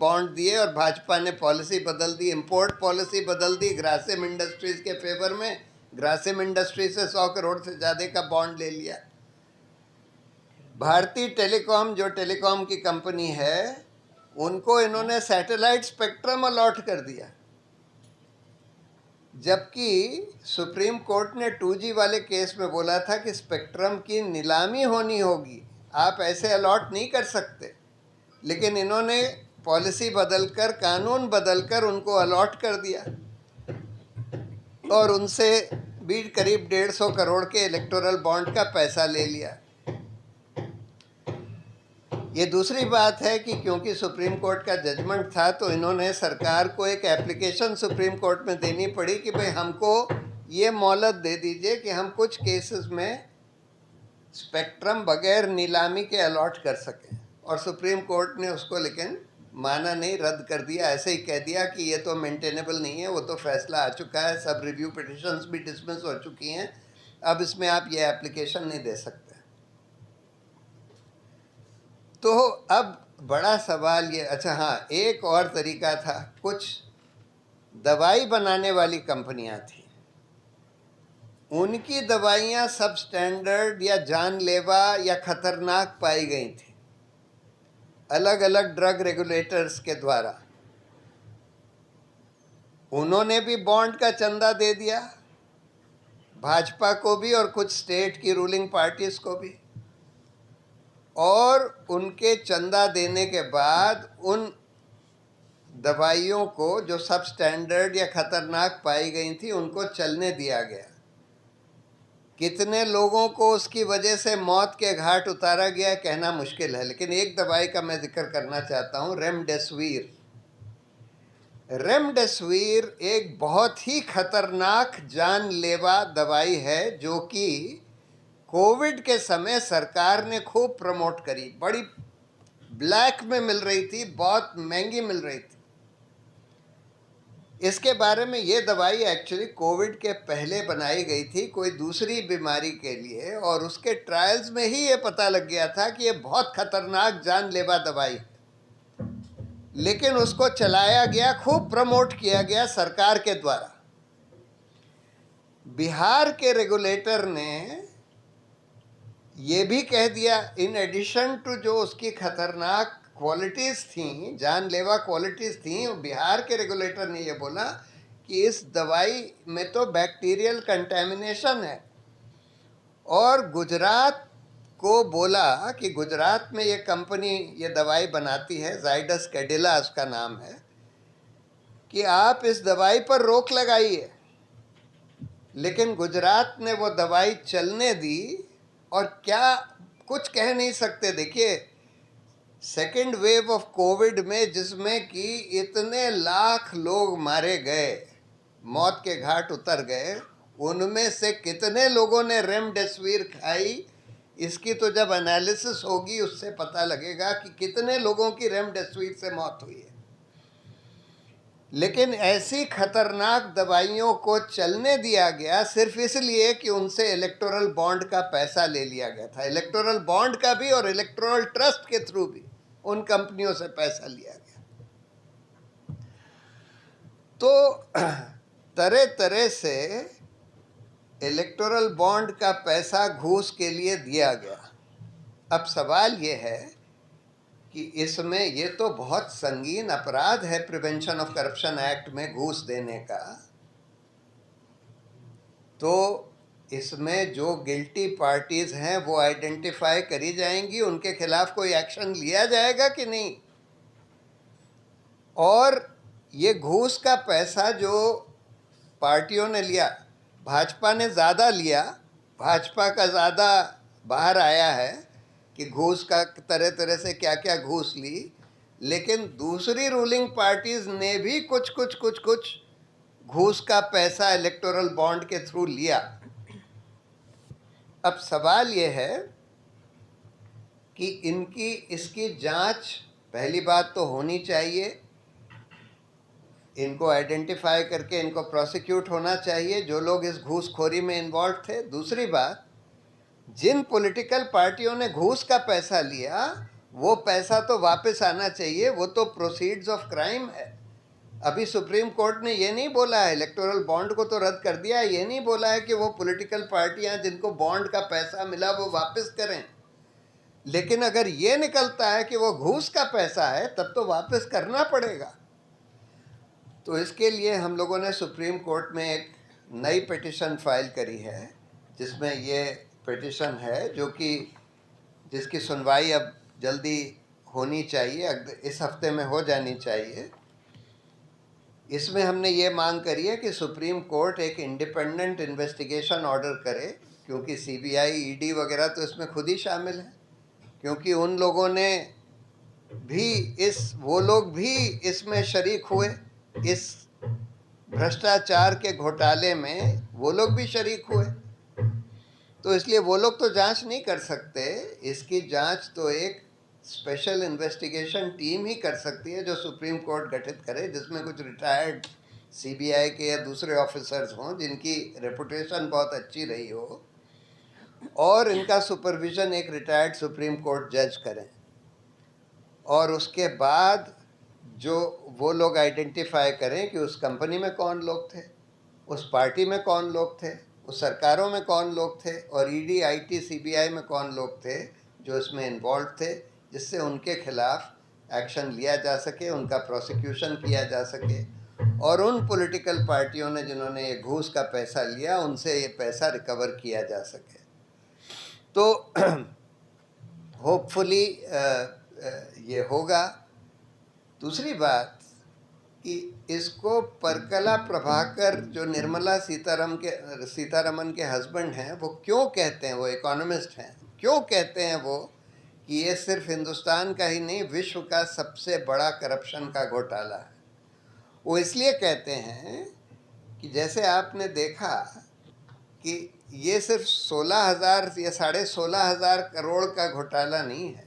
Bond दिए और भाजपा ने पॉलिसी बदल दी, इंपोर्ट पॉलिसी बदल दी ग्रासिम इंडस्ट्रीज के फेवर में। ग्रासिम इंडस्ट्रीज से 100 करोड़ से ज़्यादा का बॉन्ड ले लिया। भारती टेलीकॉम जो टेलीकॉम की कंपनी है, उनको इन्होंने सैटेलाइट स्पेक्ट्रम अलॉट कर दिया, जबकि सुप्रीम कोर्ट ने 2G वाले केस में बोला था कि स्पेक्ट्रम की नीलामी होनी होगी, आप ऐसे अलॉट नहीं कर सकते। लेकिन इन्होंने पॉलिसी बदलकर, कानून बदलकर उनको अलॉट कर दिया और उनसे भी करीब 150 करोड़ के इलेक्टोरल बॉन्ड का पैसा ले लिया। ये दूसरी बात है कि क्योंकि सुप्रीम कोर्ट का जजमेंट था, तो इन्होंने सरकार को एक एप्लीकेशन सुप्रीम कोर्ट में देनी पड़ी कि भाई हमको ये मोहलत दे दीजिए कि हम कुछ केसेस में स्पेक्ट्रम बगैर नीलामी के अलॉट कर सकें। और सुप्रीम कोर्ट ने उसको लेकिन माना नहीं, रद्द कर दिया। ऐसे ही कह दिया कि ये तो मेंटेनेबल नहीं है, वो तो फैसला आ चुका है, सब रिव्यू पिटिशंस भी डिसमिस हो चुकी हैं, अब इसमें आप ये एप्लीकेशन नहीं दे सकते। तो अब बड़ा सवाल ये, अच्छा हाँ, एक और तरीका था, कुछ दवाई बनाने वाली कंपनियां थी, उनकी दवाइयां सब स्टैंडर्ड या जानलेवा या खतरनाक पाई गई थी अलग अलग ड्रग रेगुलेटर्स के द्वारा। उन्होंने भी बॉन्ड का चंदा दे दिया, भाजपा को भी और कुछ स्टेट की रूलिंग पार्टीज को भी। और उनके चंदा देने के बाद उन दवाइयों को जो सब स्टैंडर्ड या खतरनाक पाई गई थी, उनको चलने दिया गया। कितने लोगों को उसकी वजह से मौत के घाट उतारा गया कहना मुश्किल है, लेकिन एक दवाई का मैं जिक्र करना चाहता हूँ, रेमडेसिविर। रेमडेसिविर एक बहुत ही खतरनाक जानलेवा दवाई है, जो कि कोविड के समय सरकार ने खूब प्रमोट करी, बड़ी ब्लैक में मिल रही थी, बहुत महंगी मिल रही थी। इसके बारे में ये दवाई एक्चुअली कोविड के पहले बनाई गई थी कोई दूसरी बीमारी के लिए, और उसके ट्रायल्स में ही ये पता लग गया था कि ये बहुत खतरनाक जानलेवा दवाई है। लेकिन उसको चलाया गया, खूब प्रमोट किया गया सरकार के द्वारा। बिहार के रेगुलेटर ने ये भी कह दिया, इन एडिशन टू जो उसकी खतरनाक क्वालिटीज़ थी, जानलेवा क्वालिटीज़ थी, बिहार के रेगुलेटर ने ये बोला कि इस दवाई में तो बैक्टीरियल कंटेमिनेशन है। और गुजरात को बोला कि गुजरात में ये कंपनी ये दवाई बनाती है, जाइडस कैडिला उसका नाम है, कि आप इस दवाई पर रोक लगाइए। लेकिन गुजरात ने वो दवाई चलने दी, और क्या कुछ कह नहीं सकते। देखिए, सेकेंड वेव ऑफ कोविड में जिसमें कि इतने लाख लोग मारे गए, मौत के घाट उतर गए, उनमें से कितने लोगों ने रेमडेसिविर खाई, इसकी तो जब एनालिसिस होगी उससे पता लगेगा कि कितने लोगों की रेमडेसिविर से मौत हुई है। लेकिन ऐसी खतरनाक दवाइयों को चलने दिया गया सिर्फ इसलिए कि उनसे इलेक्टोरल बॉन्ड का पैसा ले लिया गया था। इलेक्टोरल बॉन्ड का भी और इलेक्टोरल ट्रस्ट के थ्रू भी उन कंपनियों से पैसा लिया गया। तो तरह तरह से इलेक्टोरल बॉन्ड का पैसा घूस के लिए दिया गया। अब सवाल ये है कि इसमें ये तो बहुत संगीन अपराध है प्रिवेंशन ऑफ करप्शन एक्ट में घूस देने का। तो इसमें जो गिल्टी पार्टीज हैं वो आइडेंटिफाई करी जाएंगी, उनके खिलाफ कोई एक्शन लिया जाएगा कि नहीं। और ये घूस का पैसा जो पार्टियों ने लिया, भाजपा ने ज़्यादा लिया, भाजपा का ज़्यादा बाहर आया है कि घूस का तरह तरह से क्या क्या घूस ली, लेकिन दूसरी रूलिंग पार्टीज ने भी कुछ घूस का पैसा इलेक्टोरल बॉन्ड के थ्रू लिया। अब सवाल ये है कि इसकी जांच पहली बात तो होनी चाहिए, इनको आइडेंटिफाई करके इनको प्रोसिक्यूट होना चाहिए जो लोग इस घूसखोरी में इन्वॉल्व थे। दूसरी बात, जिन पॉलिटिकल पार्टियों ने घूस का पैसा लिया वो पैसा तो वापस आना चाहिए, वो तो प्रोसीड्स ऑफ क्राइम है। अभी सुप्रीम कोर्ट ने ये नहीं बोला है, इलेक्टोरल बॉन्ड को तो रद्द कर दिया है, ये नहीं बोला है कि वो पॉलिटिकल पार्टियां जिनको बॉन्ड का पैसा मिला वो वापस करें। लेकिन अगर ये निकलता है कि वो घूस का पैसा है, तब तो वापस करना पड़ेगा। तो इसके लिए हम लोगों ने सुप्रीम कोर्ट में एक नई पिटिशन फाइल करी है, जिसमें ये पिटिशन है जो कि जिसकी सुनवाई अब जल्दी होनी चाहिए, इस हफ्ते में हो जानी चाहिए। इसमें हमने ये मांग करी है कि सुप्रीम कोर्ट एक इंडिपेंडेंट इन्वेस्टिगेशन ऑर्डर करे, क्योंकि सीबीआई, ईडी वगैरह तो इसमें खुद ही शामिल है, क्योंकि उन लोगों ने भी वो लोग भी इसमें शरीक हुए, इस भ्रष्टाचार के घोटाले में वो लोग भी शरीक हुए। तो इसलिए वो लोग तो जांच नहीं कर सकते, इसकी जांच तो एक स्पेशल इन्वेस्टिगेशन टीम ही कर सकती है, जो सुप्रीम कोर्ट गठित करे, जिसमें कुछ रिटायर्ड सीबीआई के या दूसरे ऑफिसर्स हों जिनकी रेपुटेशन बहुत अच्छी रही हो, और इनका सुपरविजन एक रिटायर्ड सुप्रीम कोर्ट जज करें। और उसके बाद जो वो लोग आइडेंटिफाई करें कि उस कंपनी में कौन लोग थे, उस पार्टी में कौन लोग थे, उस सरकारों में कौन लोग थे, और ईडी, आईटी, सीबीआई में कौन लोग थे जो इसमें इन्वॉल्व थे, जिससे उनके खिलाफ एक्शन लिया जा सके, उनका प्रोसिक्यूशन किया जा सके, और उन पॉलिटिकल पार्टियों ने जिन्होंने ये घूस का पैसा लिया, उनसे ये पैसा रिकवर किया जा सके। तो होपफुली ये होगा। दूसरी बात कि इसको परकला प्रभाकर, जो निर्मला सीतारमन के हस्बैंड हैं, वो क्यों कहते हैं, वो इकोनॉमिस्ट हैं, क्यों कहते हैं वो कि ये सिर्फ हिंदुस्तान का ही नहीं, विश्व का सबसे बड़ा करप्शन का घोटाला है। वो इसलिए कहते हैं कि जैसे आपने देखा कि ये सिर्फ 16,000 या 16,500 करोड़ का घोटाला नहीं है,